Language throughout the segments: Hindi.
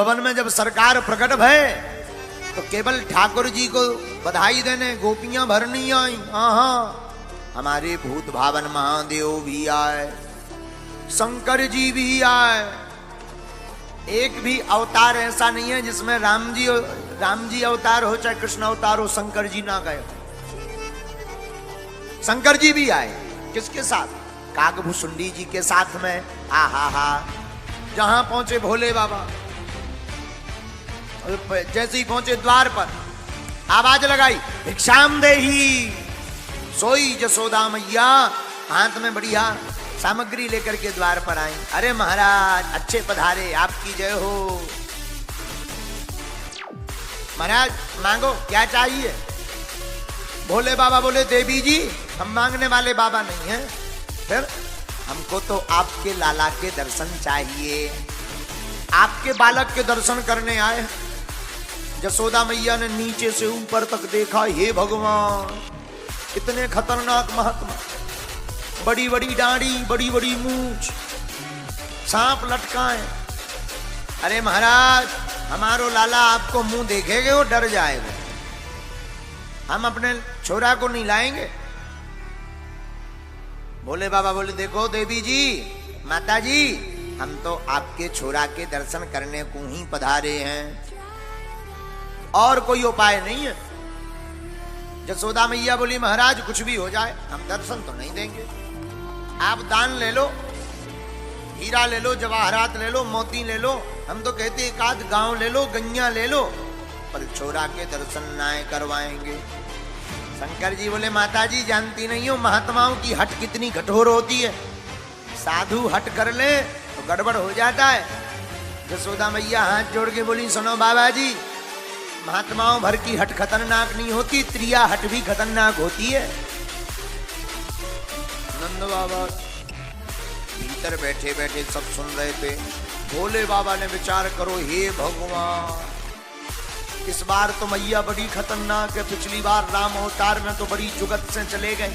भवन में जब सरकार प्रकट भय तो केवल ठाकुर जी को बधाई देने गोपियां भरनी आई। हाँ, हमारे भूत भावन महादेव भी आए, शंकर जी भी आए। एक भी अवतार ऐसा नहीं है जिसमें राम जी अवतार हो चाहे कृष्ण अवतार हो, शंकर जी ना गए। शंकर जी भी आए, किसके साथ? काकभूषुंडी जी के साथ में। हा जहां पहुंचे भोले बाबा, जैसे ही पहुंचे द्वार पर आवाज लगाई, भिक्षाम देही। सोई जसोदा मैया हाथ में बढ़िया सामग्री लेकर के द्वार पर आई। अरे महाराज अच्छे पधारे, आपकी जय हो। महाराज मांगो, क्या चाहिए? भोले बाबा बोले, देवी जी हम मांगने वाले बाबा नहीं हैं। फिर हमको तो आपके लाला के दर्शन चाहिए, आपके बालक के दर्शन करने आए। जसोदा मैया ने नीचे से ऊपर तक देखा, हे भगवान इतने खतरनाक महात्मा, बड़ी बड़ी दाढ़ी, बड़ी बड़ी मूंछ, सांप लटकाए। अरे महाराज हमारो लाला आपको मुंह देखेगे वो डर जाएगा, हम अपने छोरा को नहीं लाएंगे। भोले बाबा बोले, देखो देवी जी, माता जी, हम तो आपके छोरा के दर्शन करने को ही पधारे हैं, और कोई उपाय नहीं है। जसोदा मैया बोली, महाराज कुछ भी हो जाए हम दर्शन तो नहीं देंगे। आप दान ले लो, हीरा ले लो, जवाहरात ले लो, मोती ले लो, हम तो कहते एक आध गांव ले लो, गैया ले लो, पर छोरा के दर्शन ना करवाएंगे। शंकर जी बोले, माता जी जानती नहीं हो महात्माओं की हट कितनी कठोर होती है, साधु हट कर ले तो गड़बड़ हो जाता है। जसोदा मैया हाथ जोड़ के बोली, सुनो बाबा जी, महात्माओं भर की हट खतरनाक नहीं होती, त्रिया हट भी खतरनाक होती है। नंद बाबा भीतर बैठे बैठे सब सुन रहे थे। भोले बाबा ने विचार करो, हे भगवान इस बार तो मैया बड़ी खतरनाक है, पिछली बार राम अवतार में तो बड़ी जुगत से चले गए।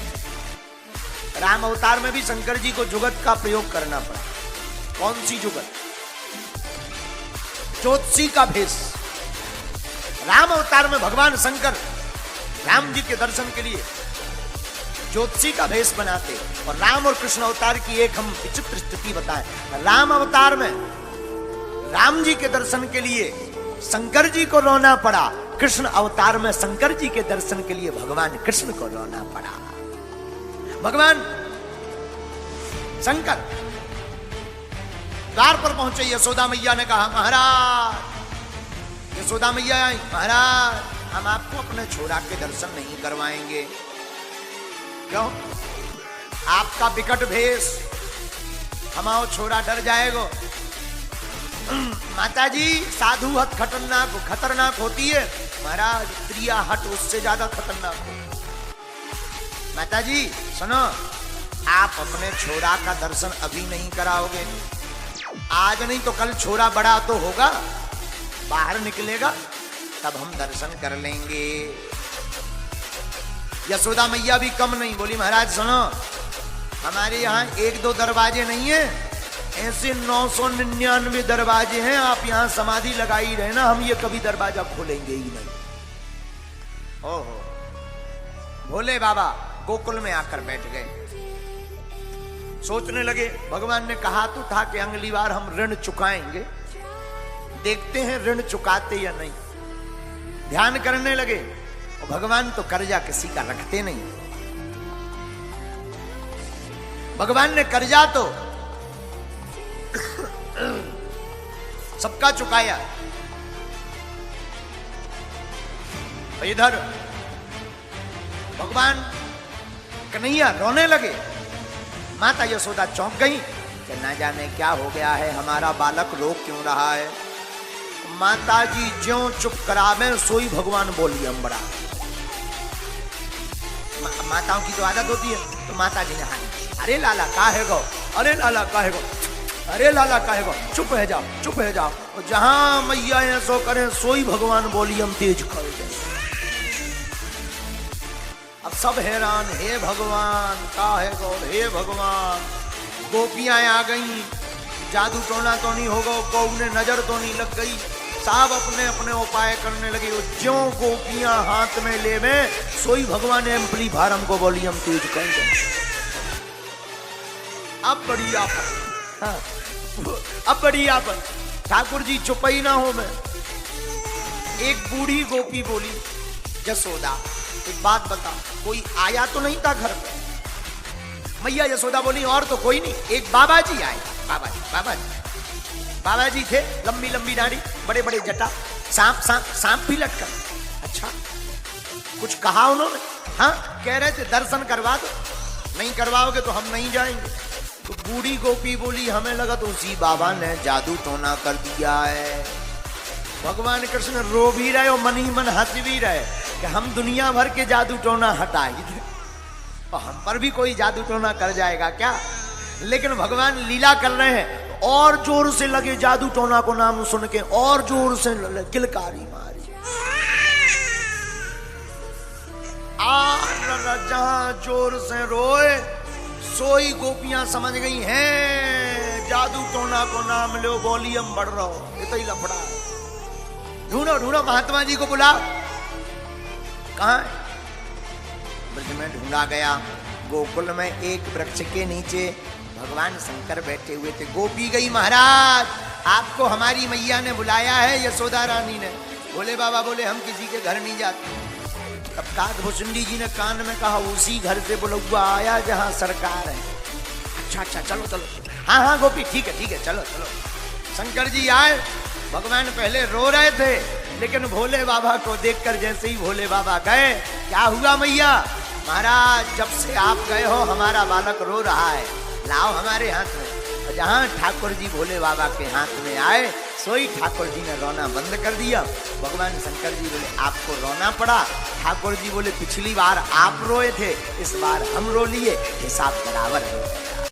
राम अवतार में भी शंकर जी को जुगत का प्रयोग करना पड़ा। कौन सी जुगत? ज्योतिषी का भेष। राम अवतार में भगवान शंकर राम जी के दर्शन के लिए ज्योतिषी का भेष बनाते, और राम और कृष्ण अवतार की एक हम विचित्र स्थिति बताएं। राम अवतार में राम जी के दर्शन के लिए शंकर जी को रोना पड़ा, कृष्ण अवतार में शंकर जी के दर्शन के लिए भगवान कृष्ण को रोना पड़ा। भगवान शंकर द्वार पर पहुंचे, यशोदा मैया ने कहा, महाराज। यशोदा मैया आई, महाराज हम आपको अपने छोरा के दर्शन नहीं करवाएंगे। क्यों? आपका विकट भेष, हमारा छोरा डर जाएगा। माता जी साधु हट खतरनाक होती है, महाराज त्रिया हट उससे ज्यादा खतरनाक हो। माता जी सुनो, आप अपने छोरा का दर्शन अभी नहीं कराओगे, आज नहीं तो कल छोरा बड़ा तो होगा, बाहर निकलेगा, तब हम दर्शन कर लेंगे। यशोदा मैया भी कम नहीं बोली, महाराज सुनो, हमारे यहाँ एक दो दरवाजे नहीं है, ऐसे 999 दरवाजे हैं, आप यहाँ समाधि लगाई रहे ना, हम ये कभी दरवाजा खोलेंगे ही नहीं। ओहो, भोले बाबा गोकुल में आकर बैठ गए, सोचने लगे। भगवान ने कहा तो था कि अगली बार हम ऋण चुकाएंगे, देखते हैं ऋण चुकाते या नहीं। ध्यान करने लगे, और भगवान तो कर्जा किसी का रखते नहीं। भगवान ने कर्जा तो सबका चुकाया। इधर भगवान कन्हैया रोने लगे। माता यशोदा चौंक गई कि ना जाने क्या हो गया है, हमारा बालक रो क्यों रहा है। माता जी ज्यों चुप करावे सोई भगवान बोली अम्बड़ा। माताओं की तो आदत होती है, तो माता जी ने हाथ, अरे लाला काहे गो, अरे लाला काहे गो, अरे लाला काहे गो, चुप है जाओ, चुप है जाओ। और जहां मैया ऐसो करें सोई भगवान बोली हम तेज कर दे। अब सब हैरान, हे भगवान काहे गो, हे भगवान। गोपियां आ गई, जादू टोना तो नहीं होगा, को उन्हें नजर तो नहीं लग गई। सब अपने अपने उपाय करने लगे। वो ज्यों गोपियां हाथ में ले में सोई भगवान एम्पली फार्म को वॉल्यूम तेज कर दे। अब बड़ी आफत, हाँ, अब बड़ी आफत। ठाकुर जी चुप ही ना हो में। एक बूढ़ी गोपी बोली, यशोदा एक बात बता, कोई आया तो नहीं था घर पे? मैया यशोदा बोली और तो कोई नहीं, एक बाबा जी आए। बाबा जी, बाबा जी, बाबा जी थे, लंबी लंबी दाढ़ी, बड़े बड़े जटा, सांप सांप सांप भी लटका। अच्छा, कुछ कहा उन्होंने? हाँ, कह रहे थे दर्शन करवा दो, नहीं करवाओगे तो हम नहीं जाएंगे। तो बूढ़ी गोपी बोली, हमें लगा तो उसी बाबा ने जादू टोना कर दिया है। भगवान कृष्ण रो भी रहे और मन ही मन हंस भी रहे कि हम दुनिया भर के जादू टोना हटाए और हम पर भी कोई जादू टोना कर जाएगा क्या? लेकिन भगवान लीला कर रहे हैं। और जोर से लगे जादू टोना को नाम सुन के, और जोर से किलकारी मारी। जहां जोर से रोए सोई गोपियां समझ गई हैं जादू टोना को नाम लो, वॉल्यूम बढ़ रहा हो, इतना ही लफड़ा है। ढूंढो ढूंढो, महात्मा जी को बुलाओ। कहां है? ब्रज में ढूंढा गया। गोकुल में एक वृक्ष के नीचे भगवान शंकर बैठे हुए थे। गोपी गई, महाराज आपको हमारी मैया ने बुलाया है, यशोदा रानी ने। बोले बाबा बोले हम किसी के घर नहीं जाते। तब काकभूषुंडी जी ने कान में कहा, उसी घर से बुलवा आया जहां सरकार है। अच्छा अच्छा, चलो चलो, हाँ हाँ गोपी ठीक है ठीक है, चलो चलो। शंकर जी आए। भगवान पहले रो रहे थे, लेकिन भोले बाबा को देखकर जैसे ही भोले बाबा गए, क्या हुआ मैया? महाराज जब से आप गए हो हमारा बालक रो रहा है, लाओ हमारे हाथ में। और जहां ठाकुर जी भोले बाबा के हाथ में आए, सोई ठाकुर जी ने रोना बंद कर दिया। भगवान शंकर जी बोले आपको रोना पड़ा? ठाकुर जी बोले पिछली बार आप रोए थे, इस बार हम रो लिए, हिसाब बराबर है।